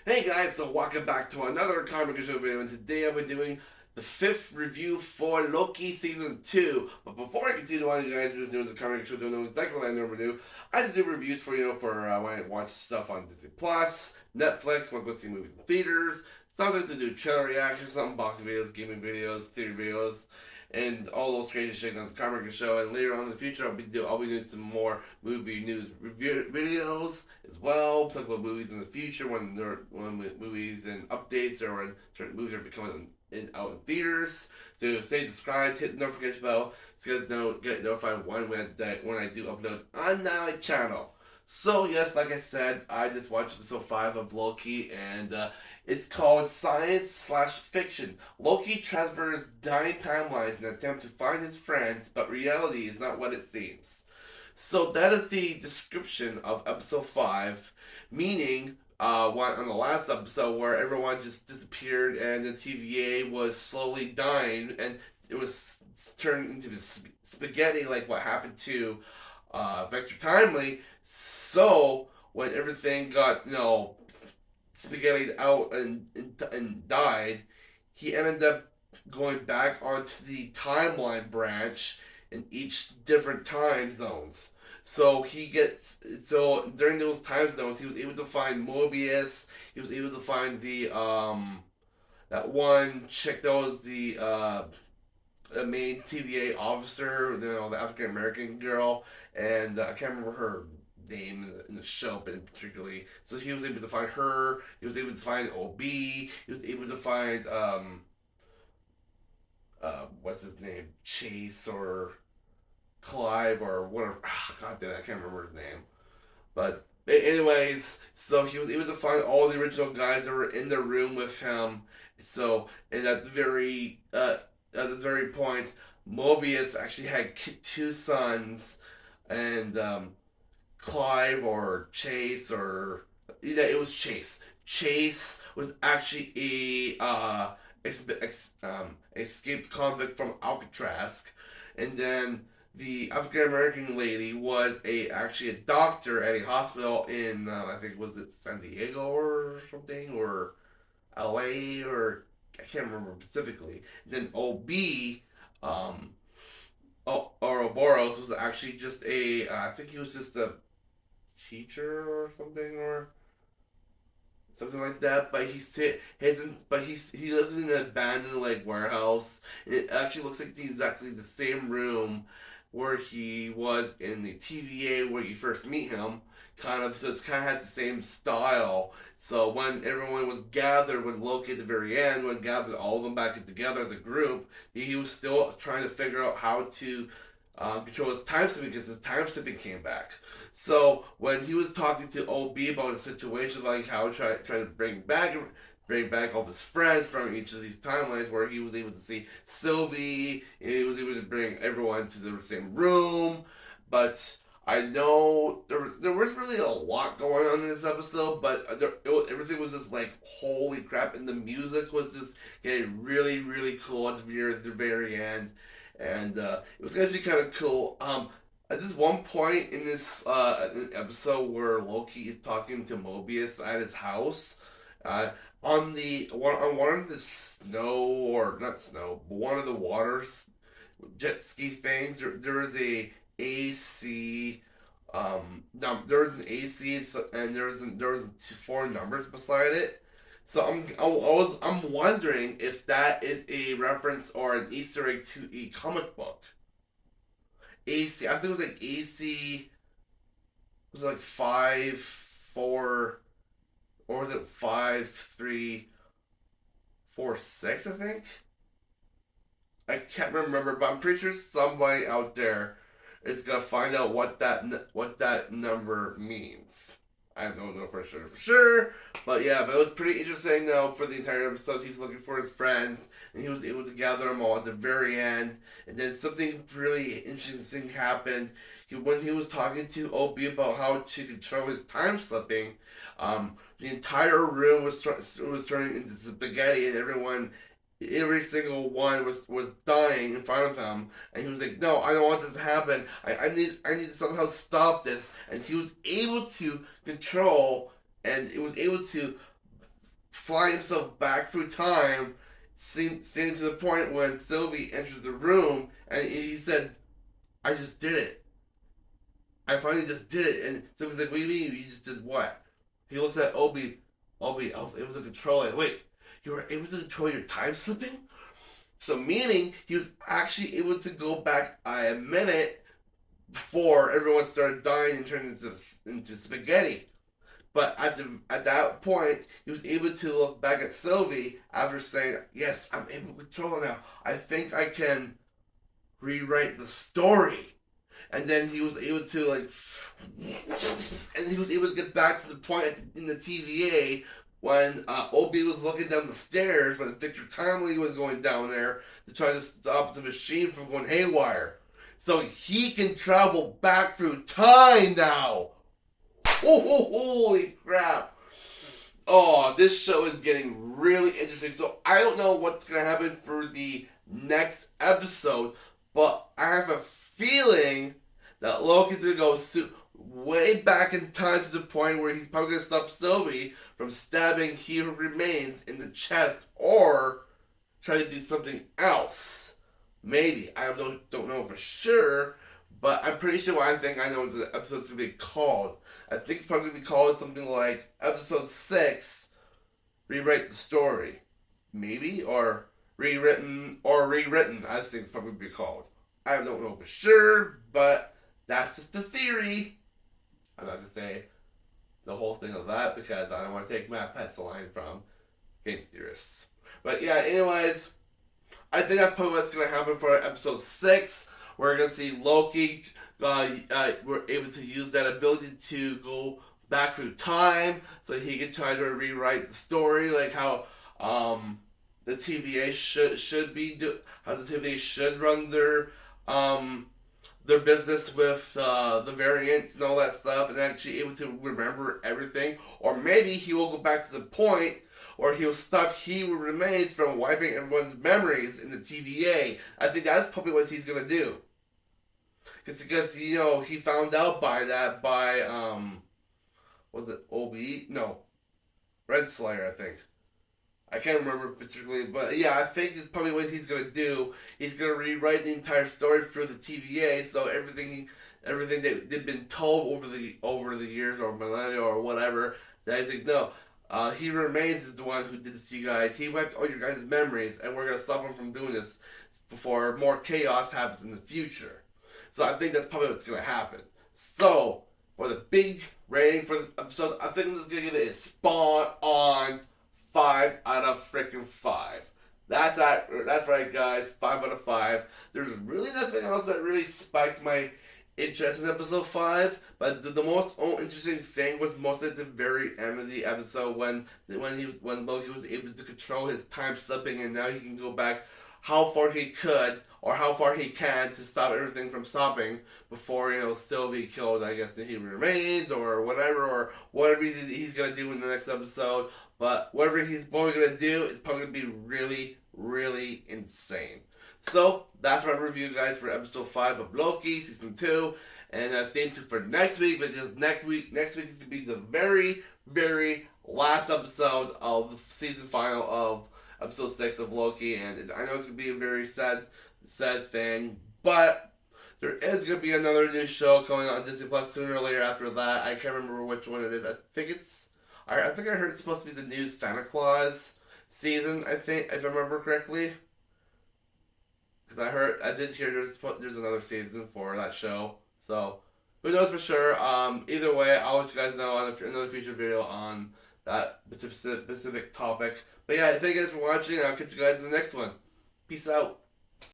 Hey guys, so welcome back to another Kyle Minger Show video, and today I'll be doing the 5th review for Loki Season 2. But before I continue on, you guys are just doing the Kyle Minger Show, don't know exactly what I normally do. I just do reviews for, when I watch stuff on Disney+, Plus, Netflix, when I go see movies in theaters, something to do trailer reactions, some unboxing videos, gaming videos, theater videos, and all those crazy shit on the Kyle Minger Show. And later on in the future, I'll be doing some more movie news review videos as well. Talk about movies in the future when movies and updates or when certain movies are becoming out in theaters. So stay subscribed, hit the notification bell so you guys get notified when I do upload on my channel. So yes, like I said, I just watched episode 5 of Loki, and it's called Science/Fiction. Loki transfers dying timelines in an attempt to find his friends, but reality is not what it seems. So that is the description of episode 5, meaning on the last episode where everyone just disappeared and the TVA was slowly dying and it was turned into spaghetti like what happened to Vector Timely. So when everything got spaghettied out and died, he ended up going back onto the timeline branch in each different time zones. So during those time zones, he was able to find Mobius. He was able to find the that one chick that was the main TVA officer, the African American girl, and I can't remember her name in the show, but particularly, so he was able to find her. He was able to find OB. He was able to find what's his name, Chase or Clive or whatever. God damn it, I can't remember his name. But anyways, so he was able to find all the original guys that were in the room with him. So and at the very point, Mobius actually had two sons, and Clive or Chase or it was Chase. Chase was actually escaped convict from Alcatraz, and then the African American lady was actually a doctor at a hospital in I think was it San Diego or something or L.A. or I can't remember specifically. And then OB Ouroboros was actually just I think he was just a teacher or something like that. But he lives in an abandoned like warehouse. And it actually looks like exactly the same room where he was in the TVA where you first meet him. Kind of, so it kind of has the same style. So when everyone was gathered with Loki at the very end, when gathered all of them back together as a group, he was still trying to figure out how to control his time slipping because his time slipping came back. So when he was talking to OB about a situation like how try to bring back all of his friends from each of these timelines where he was able to see Sylvie and he was able to bring everyone to the same room. But I know there was really a lot going on in this episode, but everything was just like holy crap, and the music was just getting really really cool at the very end, and it was actually kind of cool. At this one point in this episode where Loki is talking to Mobius at his house, uh, on one of the snow or not snow, but one of the waters jet ski things, there is a AC. There's an AC, and there's four numbers beside it. So I'm wondering if that is a reference or an Easter egg to a comic book. AC, I think it was like AC. Was it like 5-4, or was it 5-3-4-6? I think I can't remember, but I'm pretty sure somebody out there is gonna find out what that number means. I don't know for sure, but yeah, but it was pretty interesting though. For the entire episode, he was looking for his friends, and he was able to gather them all at the very end. And then something really interesting happened. When he was talking to OB about how to control his time slipping, the entire room was turning into spaghetti, and every single one was dying in front of him, and he was like, "No, I don't want this to happen. I need to somehow stop this." And he was able to control, and it was able to fly himself back through time, standing to the point when Sylvie enters the room, and he said, "I just did it. I finally just did it." And Sylvie's like, "What do you mean? You just did what?" He looks at Obi. Obi, I was able to control it. Wait, you were able to control your time slipping? So meaning he was actually able to go back a minute before everyone started dying and turned into spaghetti. But at that point, he was able to look back at Sylvie after saying, "Yes, I'm able to control it now. I think I can rewrite the story." And then he was able to and he was able to get back to the point in the TVA when Obi was looking down the stairs when Victor Timely was going down there to try to stop the machine from going haywire. So he can travel back through time now. Oh, holy crap. Oh, this show is getting really interesting. So I don't know what's going to happen for the next episode, but I have a feeling that Loki's going to go way back in time to the point where he's probably going to stop Sylvie from stabbing He Who Remains in the chest or try to do something else. Maybe. I don't know for sure, but I'm pretty sure I think I know what the episode's going to be called. I think it's probably going to be called something like Episode 6, Rewrite the Story. Maybe? Or Rewritten, I think it's probably going to be called. I don't know for sure, but that's just a theory. I'm not going to say the whole thing of that because I don't want to take Matt Pet's line from Game Theorists. But yeah, anyways, I think that's probably what's going to happen for episode 6. We're going to see Loki. We're able to use that ability to go back through time so he can try to rewrite the story, like how the TVA should be how the TVA should run their business with the variants and all that stuff, and actually able to remember everything. Or maybe he will go back to the point or he'll stop He Who Remains from wiping everyone's memories in the TVA. I think that's probably what he's gonna do. Because he found out by was it Obi? No, Red Slayer, I think. I can't remember particularly, but yeah, I think it's probably what he's gonna do. He's gonna rewrite the entire story for the TVA, so everything that they've been told over the years or millennia or whatever, that he's like, no, He Remains is the one who did this to you guys. He wiped all your guys' memories, and we're gonna stop him from doing this before more chaos happens in the future. So I think that's probably what's gonna happen. So for the big rating for this episode, I think I'm just gonna give it a spot on 5 out of freaking 5. That's right, guys. 5 out of 5. There's really nothing else that really spiked my interest in episode 5. But the most interesting thing was mostly at the very end of the episode when Loki was able to control his time slipping, and now he can go back how far he could or how far he can to stop everything from stopping before Sylvie killed, I guess, the He Remains or whatever he's gonna do in the next episode. But whatever he's probably gonna do is probably gonna be really, really insane. So that's my review, guys, for episode 5 of Loki season 2. And stay tuned for next week, because next week is gonna be the very, very last episode of the season final of episode 6 of Loki. And I know it's gonna be a very sad thing, but there is gonna be another new show coming on Disney Plus sooner or later after that. I can't remember which one it is. I think I heard it's supposed to be the new Santa Claus season. I think, if I remember correctly, because I did hear there's another season for that show. So who knows for sure? Either way, I'll let you guys know on another future video on that specific topic. But yeah, thank you guys for watching. I'll catch you guys in the next one. Peace out.